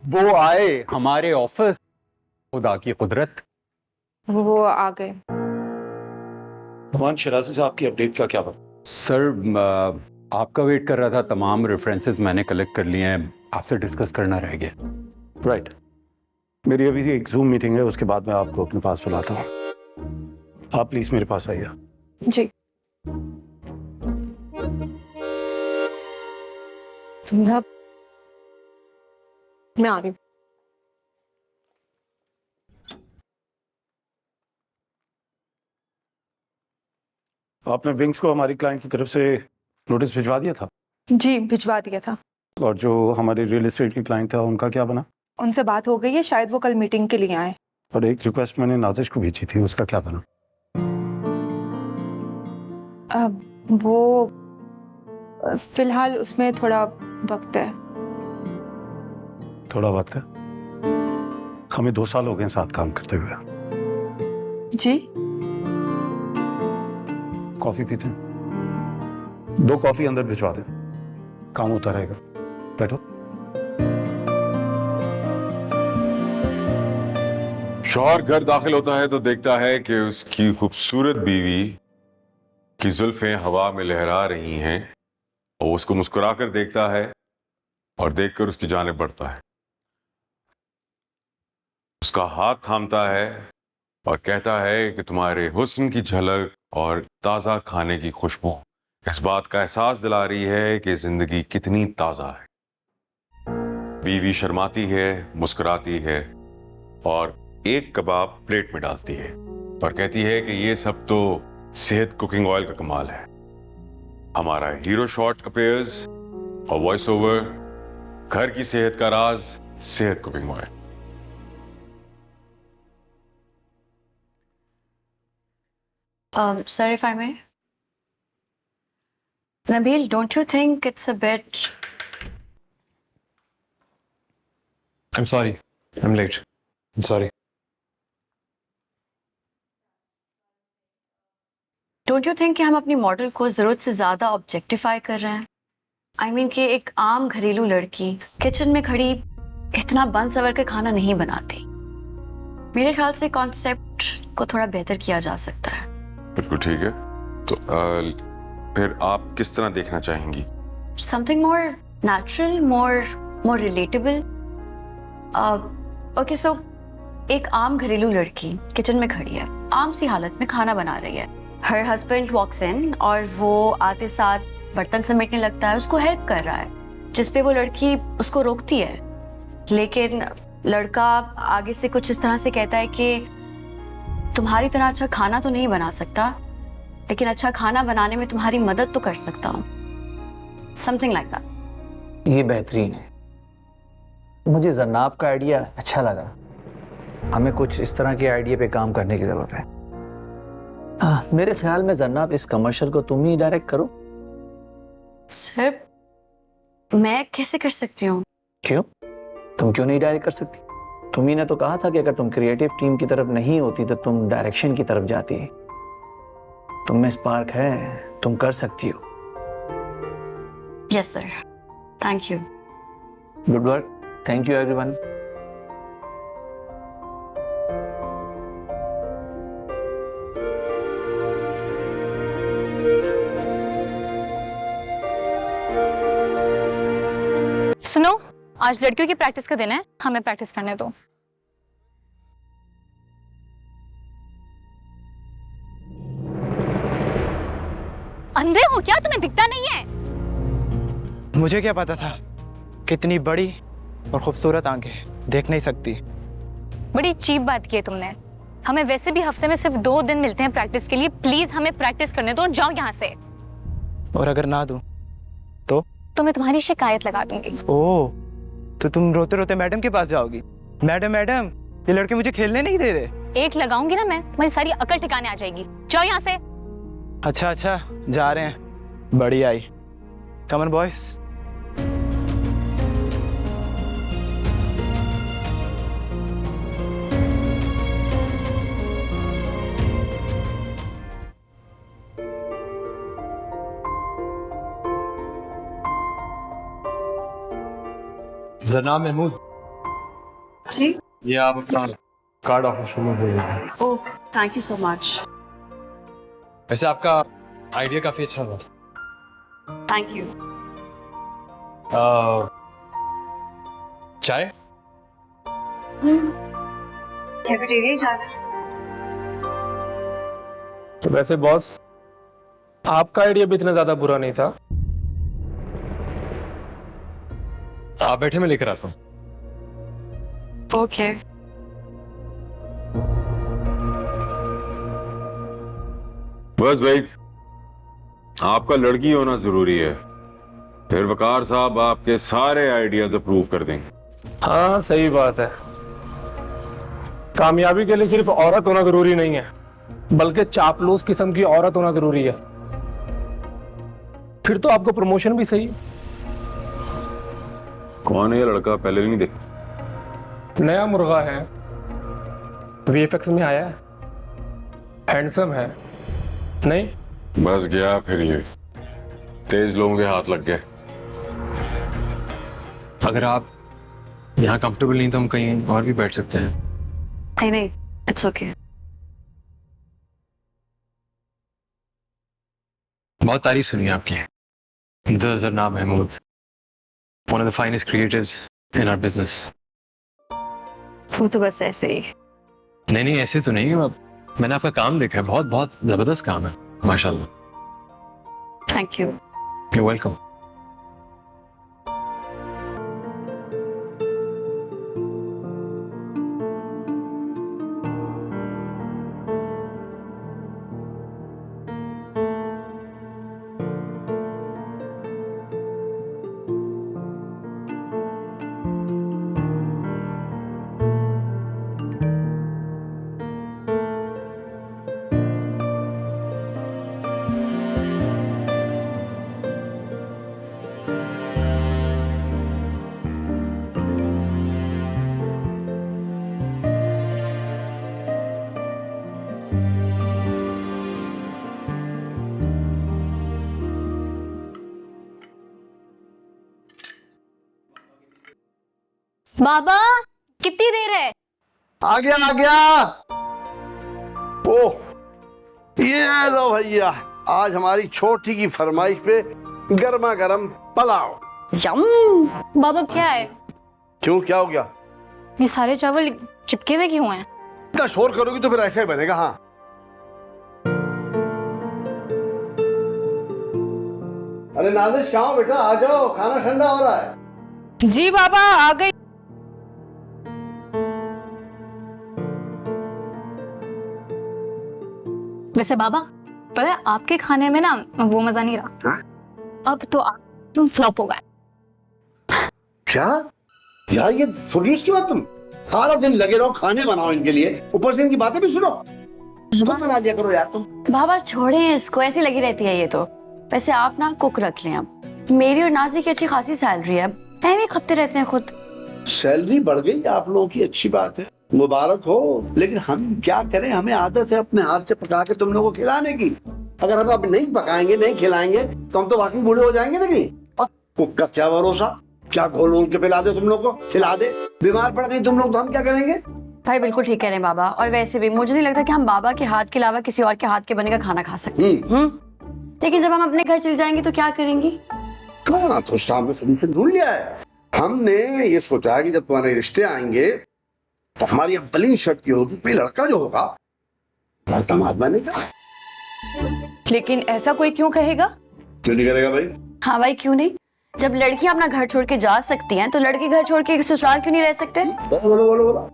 वो आए हमारे ऑफिस, खुदा की कुदरत। वो आ गए। नुमान शराजी साहब की अपडेट का क्या बना? सर आपका वेट कर रहा था, तमाम रेफरेंसेस मैंने कलेक्ट कर लिए हैं, आपसे डिस्कस करना रह गया। राइट, मेरी अभी एक जूम मीटिंग है, उसके बाद मैं आपको अपने पास बुलाता हूँ। आप प्लीज मेरे पास आइए। जी। तुम्हारा मैं आ रही हूँ। आपने विंग्स को हमारी क्लाइंट की तरफ से नोटिस भिजवा दिया था, जी भिजवा दिया था। और जो हमारे रियल एस्टेट की क्लाइंट था उनका क्या बना? उनसे बात हो गई है, शायद वो कल मीटिंग के लिए आए। और एक रिक्वेस्ट मैंने नाजिश को भेजी थी, उसका क्या बना? वो फिलहाल उसमें थोड़ा वक्त है। थोड़ा वक्त है? हमें 2 साल हो गए साथ काम करते हुए। जी। कॉफी पीते हैं? 2 कॉफी अंदर भिजवा दें, काम होता रहेगा। बैठो। शौहर घर दाखिल होता है तो देखता है कि उसकी खूबसूरत बीवी की जुल्फें हवा में लहरा रही हैं, और उसको मुस्कुराकर देखता है और देखकर उसकी जानिब बढ़ता है, उसका हाथ थामता है और कहता है कि तुम्हारे हुस्न की झलक और ताज़ा खाने की खुशबू इस बात का एहसास दिला रही है कि जिंदगी कितनी ताज़ा है। बीवी शर्माती है, मुस्कुराती है और एक कबाब प्लेट में डालती है और कहती है कि ये सब तो सेहत कुकिंग ऑयल का कमाल है। हमारा हीरो शॉट अपीयर्स और वॉइस ओवर, घर की सेहत का राज, सेहत cooking oil. Sir, if I may. Nabil, don't you think it's a bit... I'm sorry. I'm late. I'm sorry. Don't you think कि हम अपनी मॉडल को जरूरत से ज्यादा ऑब्जेक्टिफाई कर रहे हैं? I mean कि एक आम घरेलू लड़की किचन में खड़ी इतना बन सवर कर खाना नहीं बनाती। मेरे ख्याल से कॉन्सेप्ट को थोड़ा बेहतर किया जा सकता है। बिल्कुल ठीक है, तो फिर आप किस तरह देखना चाहेंगी? Something more natural, more relatable. Okay, so एक आम घरेलू लड़की किचन में खड़ी है, आम सी हालत में खाना बना रही है। Her husband walks in और वो आते साथ बर्तन समेटने लगता है, उसको हेल्प कर रहा है, जिस पे वो लड़की उसको रोकती है। लेकिन लड़का आगे से कुछ इस तरह से कहता है कि तुम्हारी तरह अच्छा खाना तो नहीं बना सकता, लेकिन अच्छा खाना बनाने में तुम्हारी मदद तो कर सकता हूँ। Something like that. ये बेहतरीन है, मुझे जन्नाब का आइडिया अच्छा लगा। हमें कुछ इस तरह के आइडिया पे काम करने की जरूरत है। मेरे ख्याल में जन्नाब, इस कमर्शियल को तुम ही डायरेक्ट करो। सर, मैं कैसे कर सकती हूँ? क्यों? तुम क्यों नहीं डायरेक्ट कर सकती? तुम ही ने तो कहा था कि अगर तुम क्रिएटिव टीम की तरफ नहीं होती तो तुम डायरेक्शन की तरफ जाती। तुम में स्पार्क है, तुम कर सकती हो। Yes sir, thank you. Good work, thank you everyone. सुनो, आज लड़कियों की प्रैक्टिस का दिन है, हमें प्रैक्टिस करने दो। अंधे हो क्या? तुम्हें दिखता नहीं है? मुझे क्या पता था कितनी बड़ी और खूबसूरत आंखें देख नहीं सकती। बड़ी चीप बात की है तुमने। हमें वैसे भी हफ्ते में सिर्फ 2 दिन मिलते हैं प्रैक्टिस के लिए। प्लीज हमें प्रैक्टिस करने दो और जाओ यहाँ से। और अगर ना दूं तो मैं तुम्हारी शिकायत लगा दूंगी। ओह, तो तुम रोते रोते मैडम के पास जाओगी? मैडम मैडम, ये लड़के मुझे खेलने नहीं दे रहे। एक लगाऊंगी ना मैं, तुम्हारी सारी अकल ठिकाने आ जाएगी। जाओ यहाँ से। अच्छा अच्छा, जा रहे हैं। बड़ी आई। Come on boys. जनाब महमूद, जी ये आप अपना कार्ड ऑफिस में भेज दीजिए। Oh thank you so much. वैसे आपका आइडिया काफी अच्छा था। Thank you. चाय? कैफेटेरिया जा रहे हैं। तो वैसे बॉस, आपका आइडिया भी इतना ज्यादा बुरा नहीं था। आप बैठे, मैं लेकर आता हूँ। ओके। बस भाई, आपका लड़की होना जरूरी है, फिर वकार साहब आपके सारे आइडियाज अप्रूव कर देंगे। हाँ सही बात है। कामयाबी के लिए सिर्फ औरत होना जरूरी नहीं है, बल्कि चापलूस किस्म की औरत होना जरूरी है। फिर तो आपको प्रमोशन भी सही। कौन है ये लड़का, पहले नहीं देखा? नया मुर्गा है, वीएफएक्स में आया है, हैंडसम है। नहीं बस गया फिर ये तेज लोगों के हाथ लग गए। अगर आप यहाँ कंफर्टेबल नहीं तो हम कहीं और भी बैठ सकते हैं। नहीं नहीं, इट्स ओके। बहुत तारीफ सुनी आपकी। जनाब Mahmood, one of the finest creatives in our business। वो तो बस ऐसे ही। नहीं ऐसे तो नहीं, अब मैंने आपका काम देखा है, बहुत बहुत जबरदस्त काम है माशाल्लाह। Thank you. You're welcome। बाबा कितनी देर है? आ गया। ओह ये लो भैया, आज हमारी छोटी की फरमाइश पे गर्मा गर्म पुलाव। यम। बाबा क्या है? क्यों, क्या हो गया? ये सारे चावल चिपके हुए क्यों हैं? इतना शोर करोगी तो फिर ऐसा ही बनेगा। हाँ अरे नादिश कहाँ हो बेटा, आ जाओ, खाना ठंडा हो रहा है। जी बाबा आ गई। वैसे बाबा पता है आपके खाने में ना वो मजा नहीं रहा। हाँ? अब तो आप फ्लॉप हो गए। क्या यार, ये फुर्गीस की बात, तुम सारा दिन लगे रहो खाने बनाओ इनके लिए, ऊपर से इनकी बातें भी सुनो। बना दिया करो यार तुम। बाबा छोड़े इसको, ऐसी लगी रहती है ये तो। वैसे आप ना कुक रख लें, अब मेरी और नाजी की अच्छी खासी सैलरी है, अब टाइम ही खपते रहते हैं खुद। सैलरी बढ़ गई आप लोगों की, अच्छी बात है, मुबारक हो। लेकिन हम क्या करें, हमें आदत है अपने हाथ से पका के तुम लोगों को खिलाने की। अगर हम अब नहीं पकाएंगे, नहीं खिलाएंगे तो हम तो वाकई बूढ़े हो जाएंगे ना। कहीं कुक का क्या भरोसा, क्या घोल घोल के पिला दे तुम लोग को, खिला दे, बीमार पड़ गई तुम लोग तो हम क्या करेंगे? भाई बिल्कुल ठीक कह रहे हैं बाबा, और वैसे भी मुझे नहीं लगता कि हम बाबा के हाथ के अलावा किसी और के हाथ के बने का खाना खा सकते हैं। लेकिन जब हम अपने घर चले जाएंगे तो क्या करेंगी? हाँ तो उसका हमने सोल्यूशन ढूंढ लिया है। हमने ये सोचा है कि जब तुम्हारे रिश्ते आएंगे तो हमारी अव्वलीन शर्त ये होगी कि लड़का जो होगा घर दामाद बनेगा। लेकिन ऐसा कोई क्यों कहेगा? क्यों नहीं करेगा भाई? हाँ भाई क्यों नहीं, जब लड़कियां अपना घर छोड़ के जा सकती हैं तो लड़के घर छोड़ के ससुराल क्यों नहीं रह सकते? बोलो।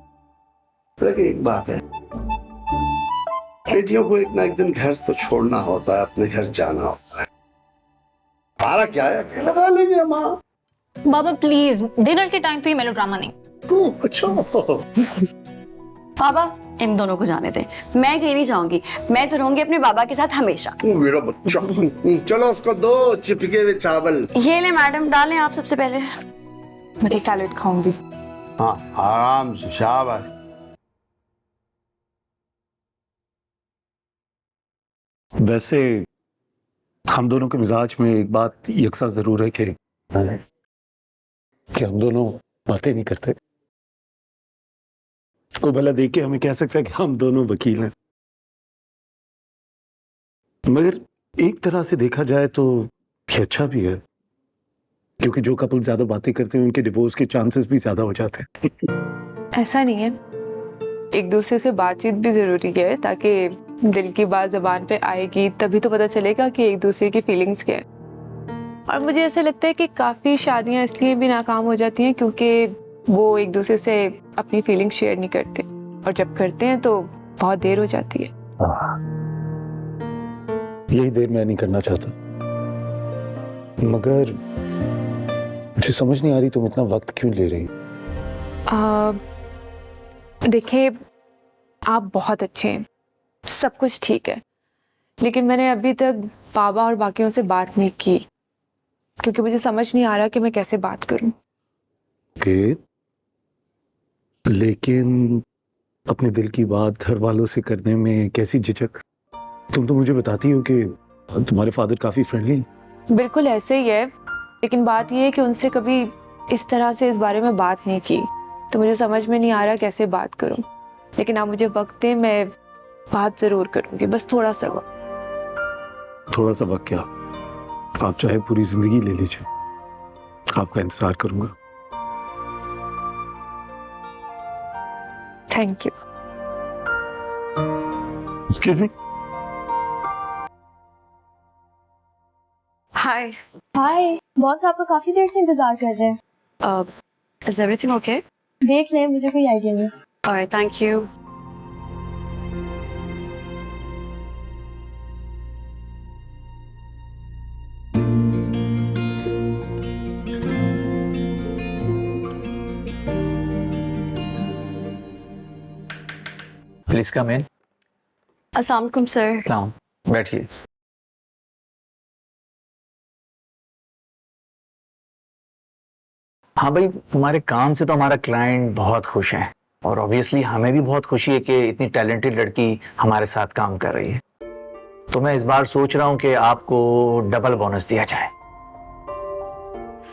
लेकिन एक बात है, बेटियों को एक ना एक दिन घर तो छोड़ना होता है, अपने घर जाना होता है। हमारा क्या है, अकेला रह लेंगे हम। बाबा प्लीज डिनर के टाइम पे ही मेलोड्रामा नहीं। अच्छा बाबा इन दोनों को जाने दे, मैं कहीं नहीं जाऊंगी, मैं तो रहूंगी अपने बाबा के साथ हमेशा। मेरा बच्चा, चलो उसको दो चिपके हुए चावल। ये ले मैडम, डालें आप सबसे पहले। मैं तो सैलेड खाऊंगी। हाँ आराम से, शाबाश। वैसे हम दोनों के मिजाज में एक बात यकसा जरूर है कि हम दोनों बातें नहीं करते। को भला देख के हमें कह सकता है कि हम दोनों वकील हैं। मगर एक तरह से देखा जाए तो ये अच्छा भी है, क्योंकि जो कपल ज्यादा बातें करते हैं उनके डिवोर्स के चांसेस भी ज्यादा हो जाते हैं। ऐसा नहीं है, एक दूसरे से बातचीत भी जरूरी है, ताकि दिल की बात जबान पे आएगी तभी तो पता चलेगा कि एक दूसरे की फीलिंग्स क्या है। और मुझे ऐसा लगता है कि काफ़ी शादियां इसलिए भी नाकाम हो जाती हैं क्योंकि वो एक दूसरे से अपनी फीलिंग्स शेयर नहीं करते, और जब करते हैं तो बहुत देर हो जाती है। यही देर मैं नहीं करना चाहता, मगर मुझे समझ नहीं आ रही तुम इतना वक्त क्यों ले रही। देखिए, आप बहुत अच्छे हैं, सब कुछ ठीक है, लेकिन मैंने अभी तक बाबा और बाकियों से बात नहीं की क्योंकि मुझे समझ नहीं आ रहा कि मैं कैसे बात करूं। लेकिन अपने दिल की बात घर वालों से करने में कैसी झिझक? तुम तो मुझे बताती हो कि तुम्हारे फादर काफी फ्रेंडली हैं। बिल्कुल ऐसे ही है, लेकिन बात यह है कि उनसे कभी इस तरह से इस बारे में बात नहीं की, तो मुझे समझ में नहीं आ रहा कैसे बात करूं। लेकिन आप मुझे वक्त दें, मैं बात जरूर करूंगी, बस थोड़ा सा वक्त। थोड़ा सा वक्त क्या, आप चाहे पूरी जिंदगी ले लीजिए, आपका इंतजार करूंगा। Thank you. Hi. Hi boss, आपका काफी देर से इंतजार कर रहे हैं। Is everything okay? देख लें, मुझे कोई आइडिया नहीं। Alright, thank you. Please come in. अस्सलाम वालेकुम सर। सलाम, बैठिए। हाँ भाई, तुम्हारे काम से तो हमारा क्लाइंट बहुत खुश है, और ऑब्वियसली हमें भी बहुत खुशी है कि इतनी टैलेंटेड लड़की हमारे साथ काम कर रही है। तो मैं इस बार सोच रहा हूँ कि आपको डबल बोनस दिया जाए।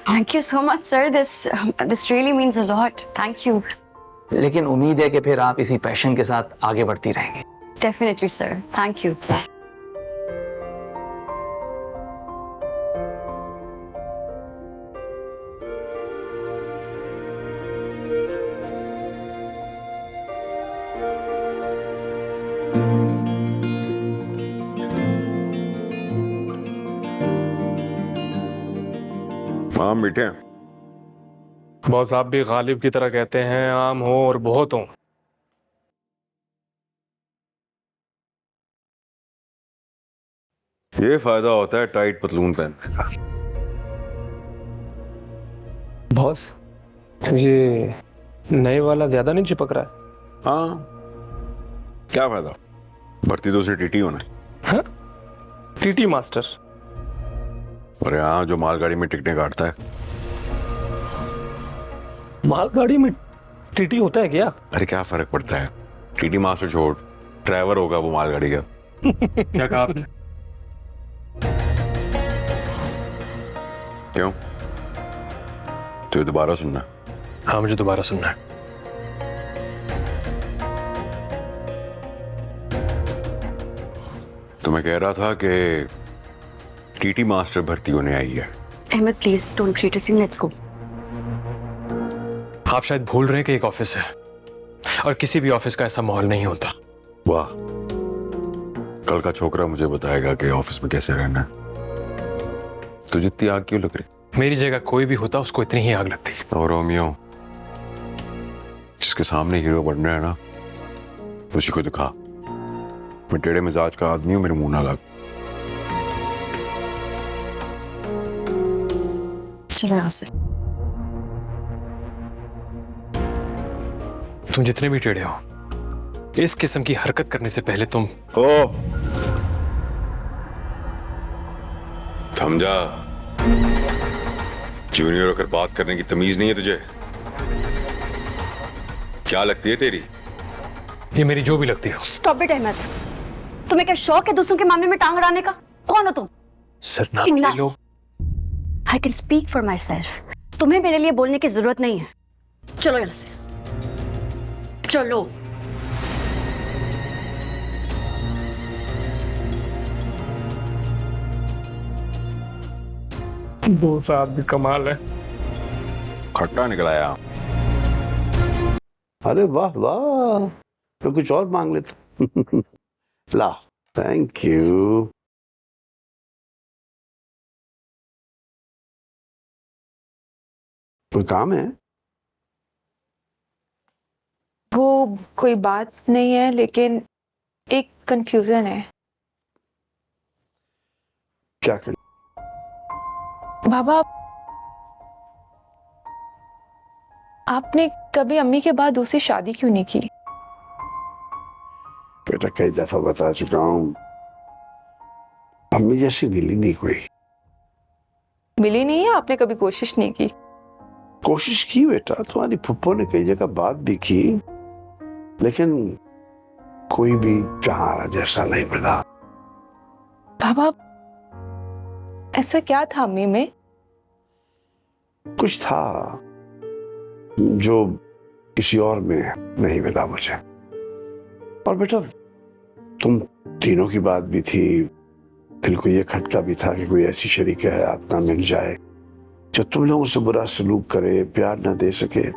Thank you so much sir, this really means a lot. Thank you. लेकिन उम्मीद है कि फिर आप इसी पैशन के साथ आगे बढ़ती रहेंगे। Definitely sir, thank you. आम मीठे हैं। बॉस, आप भी गालिब की तरह कहते हैं आम हो और बहुत हो। ये फायदा होता है टाइट पतलून पहनने का। बॉस, ये नए वाला ज्यादा नहीं चिपक रहा है? हाँ, क्या फायदा, भर्ती तो उसे टीटी होना है। हाँ? TT master? और यहाँ जो मालगाड़ी में टिकटें काटता है। मालगाड़ी में टीटी होता है क्या? अरे क्या फर्क पड़ता है, टीटी मास्टर छोड़, ड्राइवर होगा वो मालगाड़ी का। क्या कहा आपने? क्यों, तो दोबारा सुनना? हाँ, मुझे दोबारा सुनना है। तो मैं कह रहा था कि टीटी मास्टर भर्ती होने आई है। Ahmad please don't create a scene, let's go. आप शायद भूल रहे हैं कि एक ऑफिस है, और किसी भी ऑफिस का ऐसा माहौल नहीं होता। वाह, कल का छोकरा मुझे बताएगा कि ऑफिस में कैसे रहना है। तो जितनी आग क्यों लग रही? मेरी जगह कोई भी होता उसको इतनी ही आग लगती। और रोमियो, जिसके सामने हीरो बनना है ना, उसी को दिखा। मैं टेढ़े मिजाज का आदमी हूं, मेरे मुंह ना लग। चलो यहाँ से। तुम जितने भी टेढ़े हो, इस किस्म की हरकत करने से पहले तुम थम जा। जूनियर होकर बात करने की तमीज नहीं है तुझे? क्या लगती है तेरी? ये मेरी जो भी लगती हो। स्टॉप इट अहमद, तुम्हें क्या शौक है दूसरों के मामले में टांग अड़ाने का? कौन हो तुम? सर ना ये लोग। I can speak for my self, तुम्हें मेरे लिए बोलने की जरूरत नहीं है। चलो यहाँ से। चलो। दो साथ भी कमाल है। खट्टा निकल आया। अरे वाह वाह, मैं कुछ और मांग लेता। ला, थैंक यू। कोई काम है? वो कोई बात नहीं है, लेकिन एक कंफ्यूजन है। क्या कर? बाबा, आपने कभी अम्मी के बाद दूसरी शादी क्यों नहीं की? बेटा कई दफा बता चुका हूँ, अम्मी जैसी मिली नहीं कोई। मिली नहीं है? आपने कभी कोशिश नहीं की? कोशिश की बेटा, तुम्हारी फुप्पो ने कई जगह बात भी की, लेकिन कोई भी चाहा जैसा नहीं मिला। बाबा, ऐसा क्या था अम्मी में? कुछ था जो किसी और में नहीं मिला मुझे। और बेटा तुम तीनों की बात भी थी, दिल को ये खटका भी था कि कोई ऐसी शरीक हयात ना मिल जाए जो तुम लोगों से बुरा सलूक करे, प्यार ना दे सके।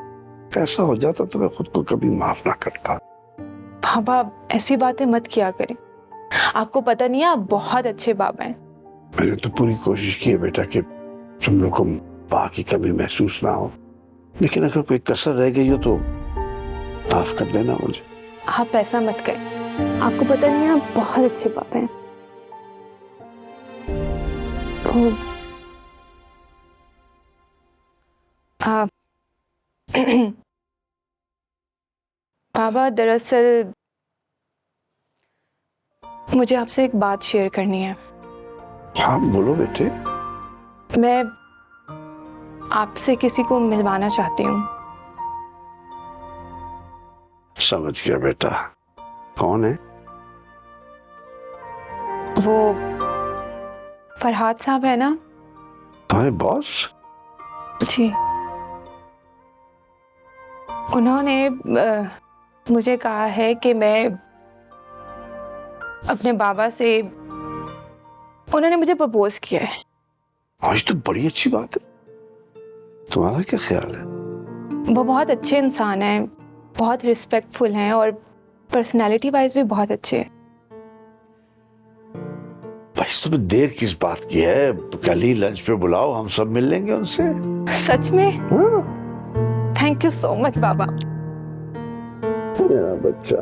ऐसा हो जाता तो मैं खुद को कभी माफ ना करता। बाबा, ऐसी बातें मत किया करें। आपको पता नहीं है, आप बहुत अच्छे बाबा हैं। मैंने तो पूरी कोशिश की है बेटा कि तुम लोग को माँ की कमी महसूस ना हो, लेकिन अगर कोई कसर रह गई हो तो माफ कर देना मुझे। आप ऐसा मत करें, आपको पता नहीं है, आप बहुत अच्छे बाबा हैं। आप बाबा, दरअसल मुझे आपसे एक बात शेयर करनी है। हाँ बोलो बेटे। मैं आपसे किसी को मिलवाना चाहती हूँ। समझ गया बेटा, कौन है? वो फरहाद साहब है ना, तुम्हारे बॉस? जी। उन्होंने मुझे कहा है कि मैं अपने बाबा से, उन्होंने मुझे प्रपोज किया है। आज तो बड़ी अच्छी बात है। तुम्हारा क्या ख्याल है? वो बहुत अच्छे इंसान हैं, बहुत रिस्पेक्टफुल हैं और पर्सनालिटी वाइज भी बहुत अच्छे हैं। भाई तुम्हें देर किस बात की है? कल ही लंच पे बुलाओ, हम सब मिल लेंगे उनसे। सच में? हाँ। थैंक यू सो मच बाबा। मेरा बच्चा।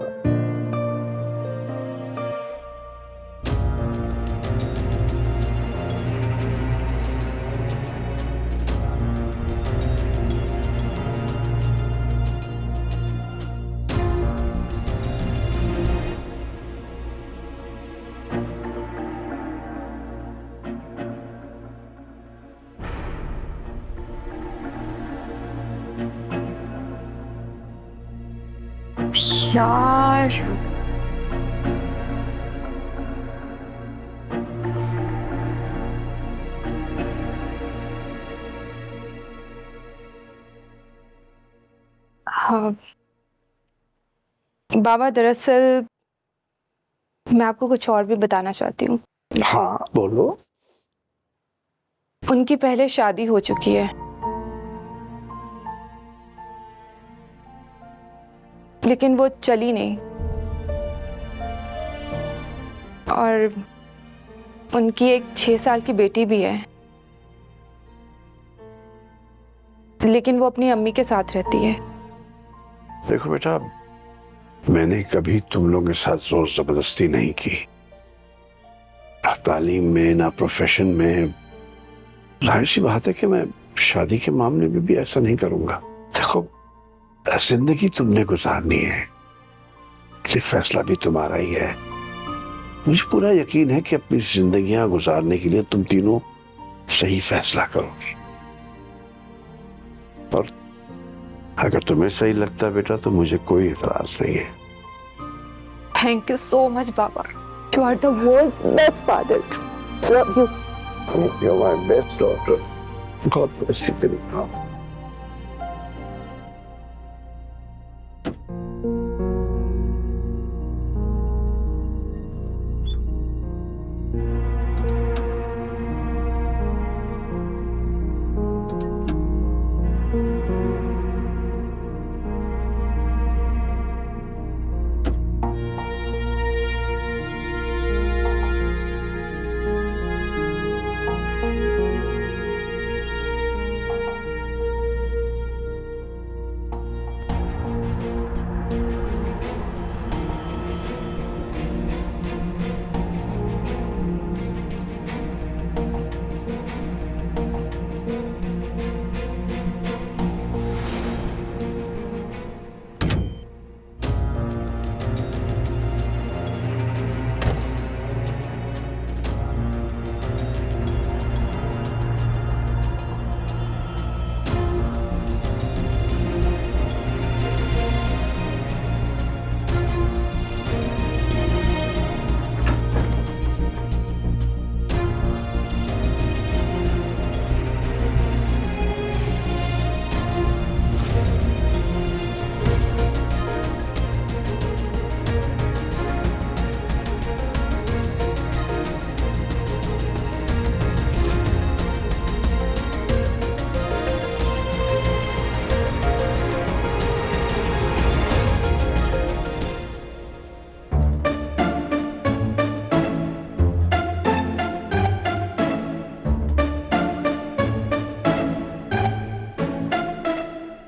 यार, हाँ बाबा, दरअसल मैं आपको कुछ और भी बताना चाहती हूँ। हाँ बोलो। उनकी पहले शादी हो चुकी है, लेकिन वो चली नहीं। और उनकी एक 6 साल की बेटी भी है, लेकिन वो अपनी अम्मी के साथ रहती है। देखो बेटा, मैंने कभी तुम लोगों के साथ जोर जबरदस्ती नहीं की, ना तालीम में ना प्रोफेशन में। जाहिर सी बात है कि मैं शादी के मामले में भी ऐसा नहीं करूंगा। देखो, जिंदगी तुमने गुजारनी है, ये फैसला भी तुम्हारा ही है। मुझे पूरा यकीन है कि अपनी जिंदगियां गुजारने के लिए तुम तीनों सही फैसला करोगी। और अगर तुम्हें सही लगता है बेटा, तो मुझे कोई इतराज नहीं है। Thank you so much baba. You are the world's best father. Love you. You're my best daughter. God bless you, baby.